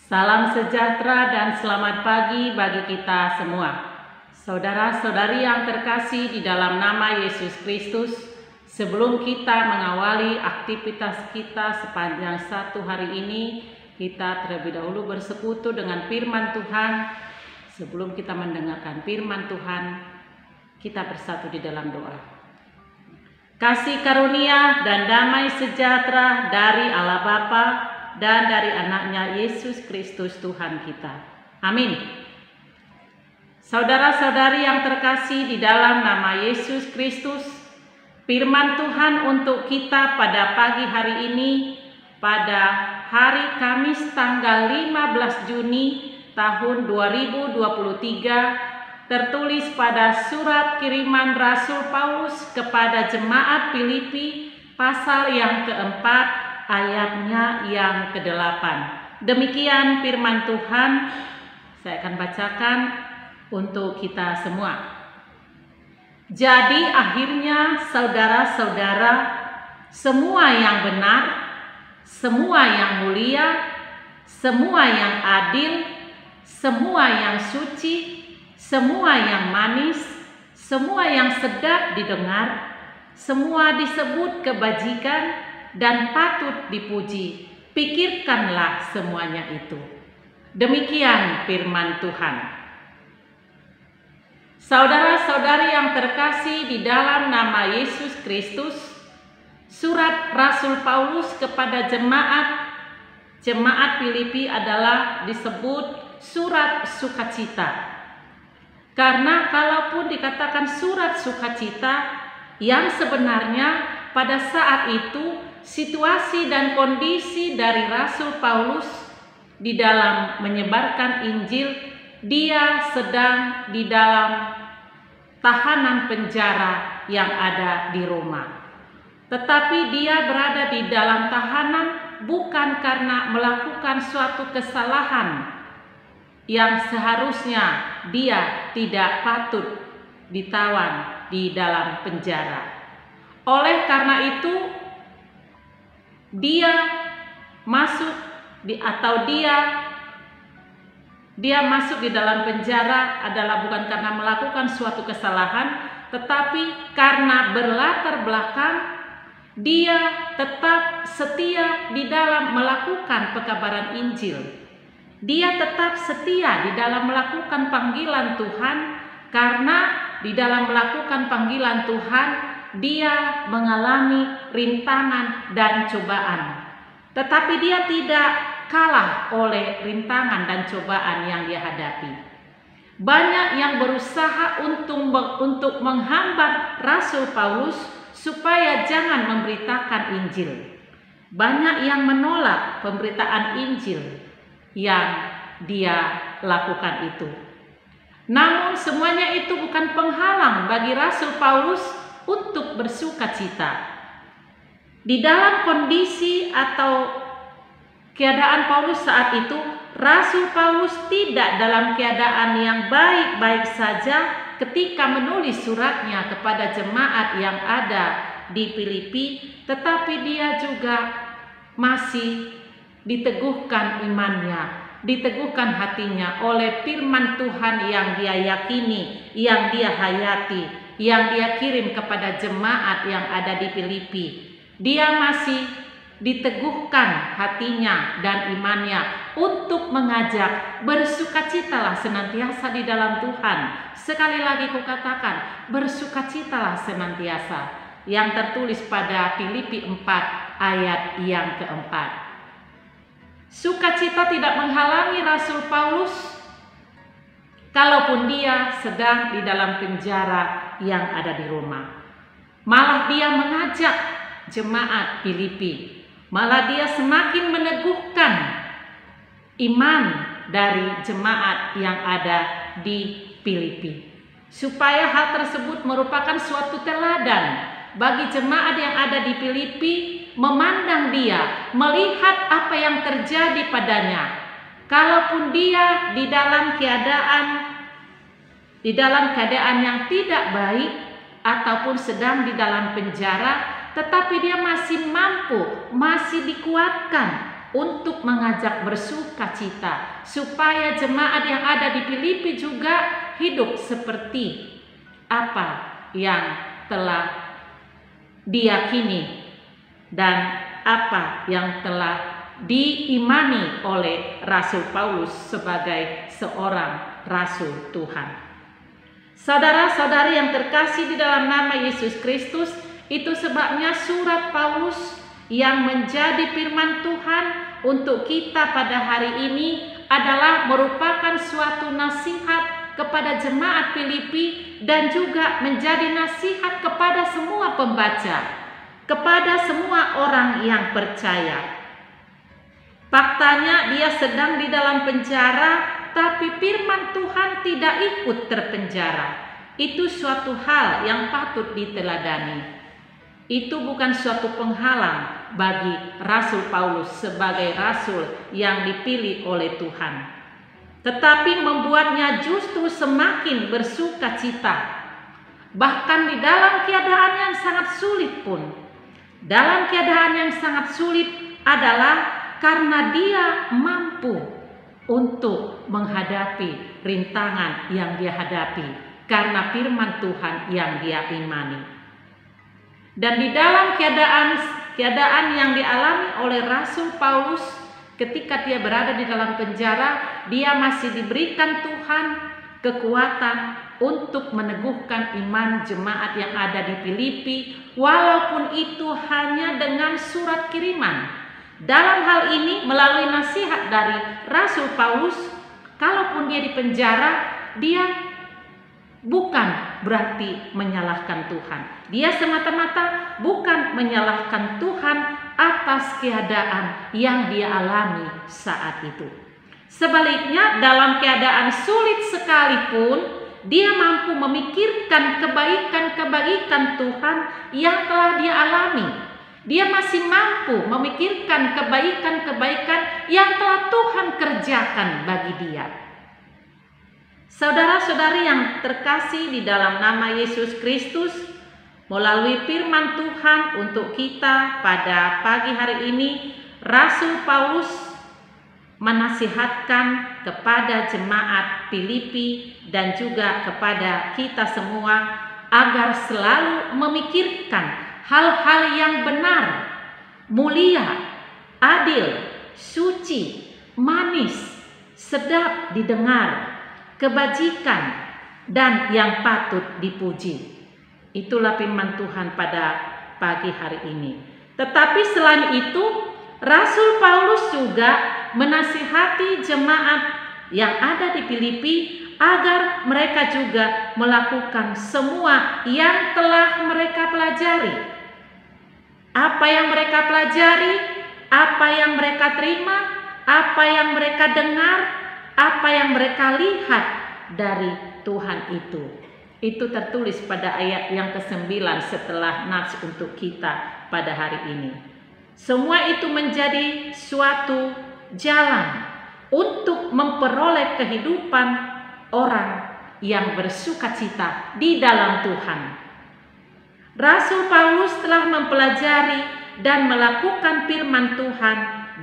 Salam sejahtera dan selamat pagi bagi kita semua. Saudara-saudari yang terkasih di dalam nama Yesus Kristus, sebelum kita mengawali aktivitas kita sepanjang satu hari ini, kita terlebih dahulu bersekutu dengan firman Tuhan. Sebelum kita mendengarkan firman Tuhan, kita bersatu di dalam doa. Kasih karunia dan damai sejahtera dari Allah Bapa dan dari anaknya Yesus Kristus Tuhan kita. Amin. Saudara-saudari yang terkasih di dalam nama Yesus Kristus, firman Tuhan untuk kita pada pagi hari ini, pada hari Kamis tanggal 15 Juni tahun 2023, tertulis pada surat kiriman Rasul Paulus kepada jemaat Filipi pasal yang keempat ayatnya yang ke-8. Demikian firman Tuhan, saya akan bacakan untuk kita semua. Jadi akhirnya saudara-saudara, semua yang benar, semua yang mulia, semua yang adil, semua yang suci, semua yang manis, semua yang sedap didengar, semua disebut kebajikan dan patut dipuji, pikirkanlah semuanya itu. Demikian firman Tuhan. Saudara-saudari yang terkasih di dalam nama Yesus Kristus, surat Rasul Paulus kepada jemaat Filipi adalah disebut surat sukacita. Karena kalaupun dikatakan surat sukacita, yang sebenarnya pada saat itu situasi dan kondisi dari Rasul Paulus di dalam menyebarkan Injil, dia sedang di dalam tahanan penjara yang ada di Roma. Tetapi dia berada di dalam tahanan bukan karena melakukan suatu kesalahan yang seharusnya dia tidak patut ditawan di dalam penjara. Oleh karena itu, dia masuk di dalam penjara adalah bukan karena melakukan suatu kesalahan, tetapi karena berlatar belakang dia tetap setia di dalam melakukan pekabaran Injil. Dia tetap setia di dalam melakukan panggilan Tuhan, karena di dalam melakukan panggilan Tuhan dia mengalami rintangan dan cobaan. Tetapi dia tidak kalah oleh rintangan dan cobaan yang dia hadapi. Banyak yang berusaha untuk menghambat Rasul Paulus supaya jangan memberitakan Injil. Banyak yang menolak pemberitaan Injil yang dia lakukan itu. Namun semuanya itu bukan penghalang bagi Rasul Paulus untuk bersukacita. Di dalam kondisi atau keadaan Paulus saat itu, Rasul Paulus tidak dalam keadaan yang baik-baik saja ketika menulis suratnya kepada jemaat yang ada di Filipi, tetapi dia juga masih diteguhkan imannya, diteguhkan hatinya oleh firman Tuhan yang dia yakini, yang dia hayati, yang dia kirim kepada jemaat yang ada di Filipi. Dia masih diteguhkan hatinya dan imannya untuk mengajak bersukacitalah senantiasa di dalam Tuhan. Sekali lagi kukatakan, bersukacitalah senantiasa, yang tertulis pada Filipi 4 ayat yang keempat. Sukacita tidak menghalangi Rasul Paulus kalaupun dia sedang di dalam penjara yang ada di Roma. Malah dia mengajak jemaat Filipi, malah dia semakin meneguhkan iman dari jemaat yang ada di Filipi, supaya hal tersebut merupakan suatu teladan bagi jemaat yang ada di Filipi, memandang dia, melihat apa yang terjadi padanya. Kalaupun dia di dalam keadaan yang tidak baik ataupun sedang di dalam penjara, tetapi dia masih mampu, masih dikuatkan untuk mengajak bersukacita, supaya jemaat yang ada di Filipi juga hidup seperti apa yang telah diyakini dan apa yang telah diimani oleh Rasul Paulus sebagai seorang Rasul Tuhan. Saudara-saudari yang terkasih di dalam nama Yesus Kristus, itu sebabnya surat Paulus yang menjadi firman Tuhan untuk kita pada hari ini adalah merupakan suatu nasihat kepada jemaat Filipi dan juga menjadi nasihat kepada semua pembaca, kepada semua orang yang percaya. Faktanya dia sedang di dalam penjara, tapi firman Tuhan tidak ikut terpenjara. Itu suatu hal yang patut diteladani. Itu bukan suatu penghalang bagi Rasul Paulus sebagai rasul yang dipilih oleh Tuhan, tetapi membuatnya justru semakin bersukacita. Bahkan di dalam keadaan yang sangat sulit pun, dalam keadaan yang sangat sulit adalah karena dia mampu untuk menghadapi rintangan yang dia hadapi karena firman Tuhan yang dia imani. Dan di dalam keadaan yang dialami oleh Rasul Paulus ketika dia berada di dalam penjara, dia masih diberikan Tuhan kekuatan untuk meneguhkan iman jemaat yang ada di Filipi, walaupun itu hanya dengan surat kiriman. Dalam hal ini melalui nasihat dari Rasul Paulus, kalaupun dia di penjara, dia bukan berarti menyalahkan Tuhan. Dia semata-mata bukan menyalahkan Tuhan atas keadaan yang dia alami saat itu. Sebaliknya, dalam keadaan sulit sekalipun, dia mampu memikirkan kebaikan-kebaikan Tuhan yang telah dia alami. Dia masih mampu memikirkan kebaikan-kebaikan yang telah Tuhan kerjakan bagi dia. Saudara-saudari yang terkasih di dalam nama Yesus Kristus, melalui firman Tuhan untuk kita pada pagi hari ini, Rasul Paulus menasihatkan kepada jemaat Filipi dan juga kepada kita semua agar selalu memikirkan hal-hal yang benar, mulia, adil, suci, manis, sedap didengar, kebajikan, dan yang patut dipuji. Itulah firman Tuhan pada pagi hari ini. Tetapi selain itu, Rasul Paulus juga menasihati jemaat yang ada di Filipi agar mereka juga melakukan semua yang telah mereka pelajari. Apa yang mereka pelajari, apa yang mereka terima, apa yang mereka dengar, apa yang mereka lihat dari Tuhan itu tertulis pada ayat yang ke-9 setelah nats untuk kita pada hari ini. Semua itu menjadi suatu jalan untuk memperoleh kehidupan orang yang bersukacita di dalam Tuhan. Rasul Paulus telah mempelajari dan melakukan firman Tuhan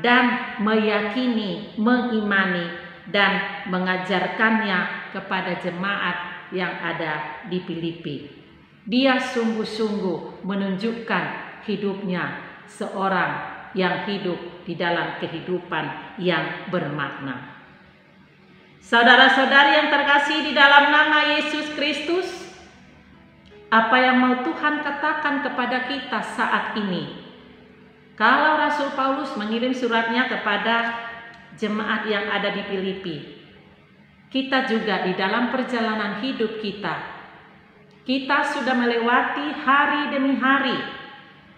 dan meyakini, mengimani, dan mengajarkannya kepada jemaat yang ada di Filipi. Dia sungguh-sungguh menunjukkan hidupnya seorang yang hidup di dalam kehidupan yang bermakna. Saudara-saudari yang terkasih di dalam nama Yesus Kristus, apa yang mau Tuhan katakan kepada kita saat ini? Kalau Rasul Paulus mengirim suratnya kepada jemaat yang ada di Filipi, kita juga di dalam perjalanan hidup kita sudah melewati hari demi hari,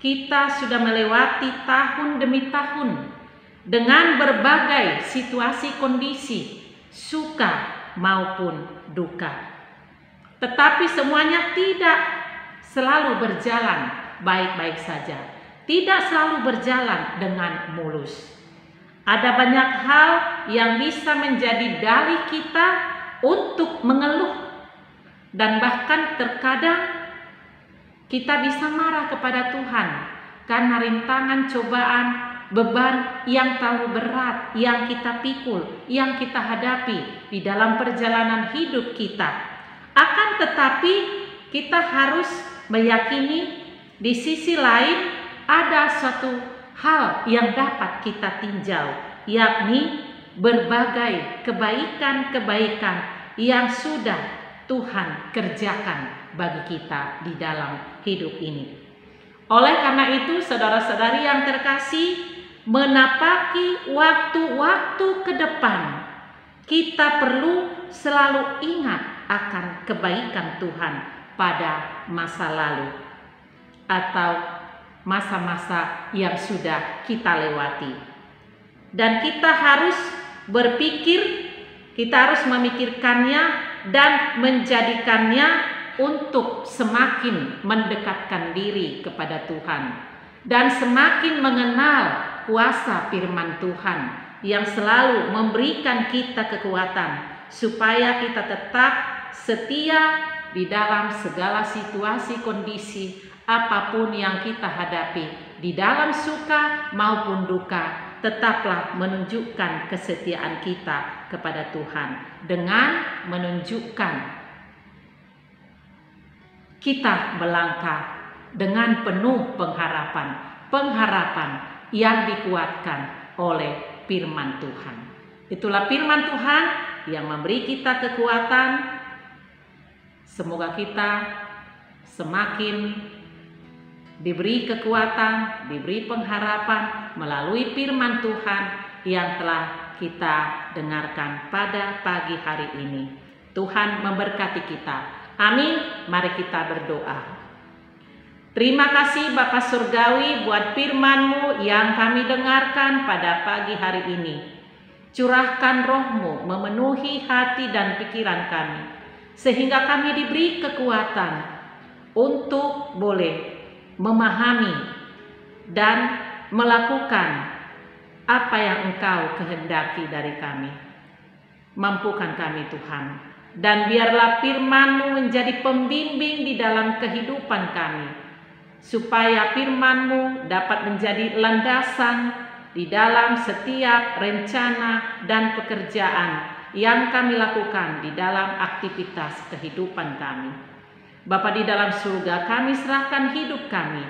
kita sudah melewati tahun demi tahun dengan berbagai situasi kondisi, suka maupun duka. Tetapi semuanya tidak selalu berjalan baik-baik saja, tidak selalu berjalan dengan mulus. Ada banyak hal yang bisa menjadi dalih kita untuk mengeluh, dan bahkan terkadang kita bisa marah kepada Tuhan karena rintangan cobaan beban yang terlalu berat yang kita pikul, yang kita hadapi di dalam perjalanan hidup kita. Akan tetapi kita harus meyakini di sisi lain ada suatu hal yang dapat kita tinjau, yakni berbagai kebaikan-kebaikan yang sudah Tuhan kerjakan bagi kita di dalam hidup ini. Oleh karena itu, saudara-saudari yang terkasih, menapaki waktu-waktu ke depan, kita perlu selalu ingat akan kebaikan Tuhan pada masa lalu atau masa-masa yang sudah kita lewati. Dan kita harus berpikir, kita harus memikirkannya dan menjadikannya untuk semakin mendekatkan diri kepada Tuhan dan semakin mengenal kuasa firman Tuhan yang selalu memberikan kita kekuatan supaya kita tetap setia di dalam segala situasi kondisi apapun yang kita hadapi, di dalam suka maupun duka. Tetaplah menunjukkan kesetiaan kita kepada Tuhan dengan menunjukkan kita melangkah dengan penuh pengharapan yang dikuatkan oleh firman Tuhan. Itulah firman Tuhan yang memberi kita kekuatan. Semoga kita semakin diberi kekuatan, diberi pengharapan melalui firman Tuhan yang telah kita dengarkan pada pagi hari ini. Tuhan memberkati kita. Amin. Mari kita berdoa. Terima kasih Bapa Surgawi buat firman-Mu yang kami dengarkan pada pagi hari ini. Curahkan Roh-Mu memenuhi hati dan pikiran kami, sehingga kami diberi kekuatan untuk boleh memahami dan melakukan apa yang Engkau kehendaki dari kami. Mampukan kami Tuhan. Dan biarlah firman-Mu menjadi pembimbing di dalam kehidupan kami, supaya firman-Mu dapat menjadi landasan di dalam setiap rencana dan pekerjaan yang kami lakukan di dalam aktivitas kehidupan kami. Bapa di dalam surga, kami serahkan hidup kami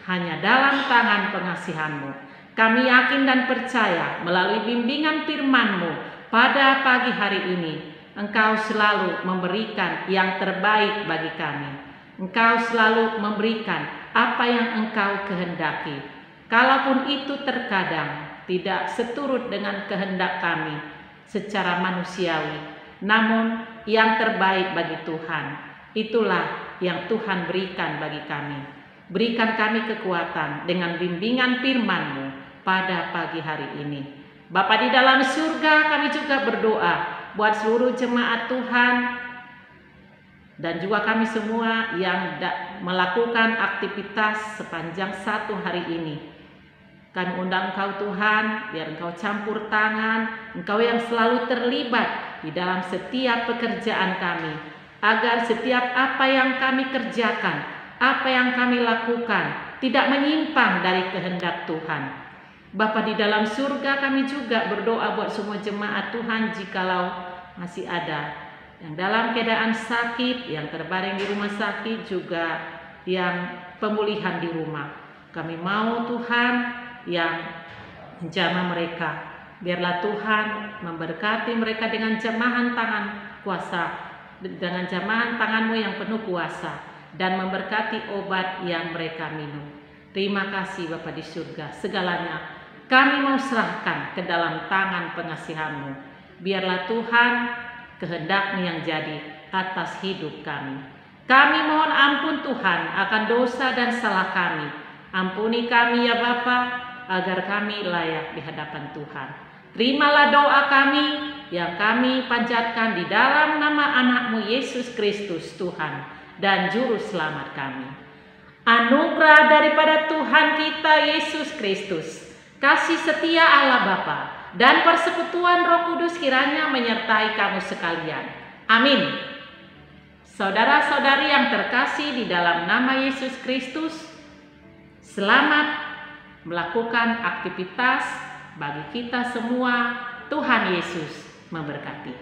hanya dalam tangan pengasihan-Mu. Kami yakin dan percaya melalui bimbingan firman-Mu pada pagi hari ini, Engkau selalu memberikan yang terbaik bagi kami. Engkau selalu memberikan apa yang Engkau kehendaki. Kalaupun itu terkadang tidak seturut dengan kehendak kami secara manusiawi, namun yang terbaik bagi Tuhan, itulah yang Tuhan berikan bagi kami. Berikan kami kekuatan dengan bimbingan firman-Mu pada pagi hari ini. Bapa di dalam surga, kami juga berdoa buat seluruh jemaat Tuhan dan juga kami semua yang melakukan aktivitas sepanjang satu hari ini. Kami undang Engkau Tuhan, biar Engkau campur tangan, Engkau yang selalu terlibat di dalam setiap pekerjaan kami, agar setiap apa yang kami kerjakan, apa yang kami lakukan, tidak menyimpang dari kehendak Tuhan. Bapa di dalam surga, kami juga berdoa buat semua jemaat Tuhan jikalau masih ada yang dalam keadaan sakit, yang terbaring di rumah sakit, juga yang pemulihan di rumah. Kami mau Tuhan yang menjamah mereka. Biarlah Tuhan memberkati mereka dengan jamahan tangan kuasa, dengan jamahan tangan-Mu yang penuh kuasa, dan memberkati obat yang mereka minum. Terima kasih Bapa di surga, segalanya kami mau serahkan ke dalam tangan pengasihan-Mu. Biarlah Tuhan kehendak-Mu yang jadi atas hidup kami. Kami mohon ampun Tuhan akan dosa dan salah kami. Ampuni kami ya Bapa, agar kami layak di hadapan Tuhan. Terimalah doa kami yang kami panjatkan di dalam nama anak-Mu Yesus Kristus Tuhan dan Juru Selamat kami. Anugerah daripada Tuhan kita Yesus Kristus, kasih setia Allah Bapa, dan persekutuan Roh Kudus kiranya menyertai kamu sekalian. Amin. Saudara-saudari yang terkasih di dalam nama Yesus Kristus, selamat melakukan aktivitas. Bagi kita semua, Tuhan Yesus memberkati.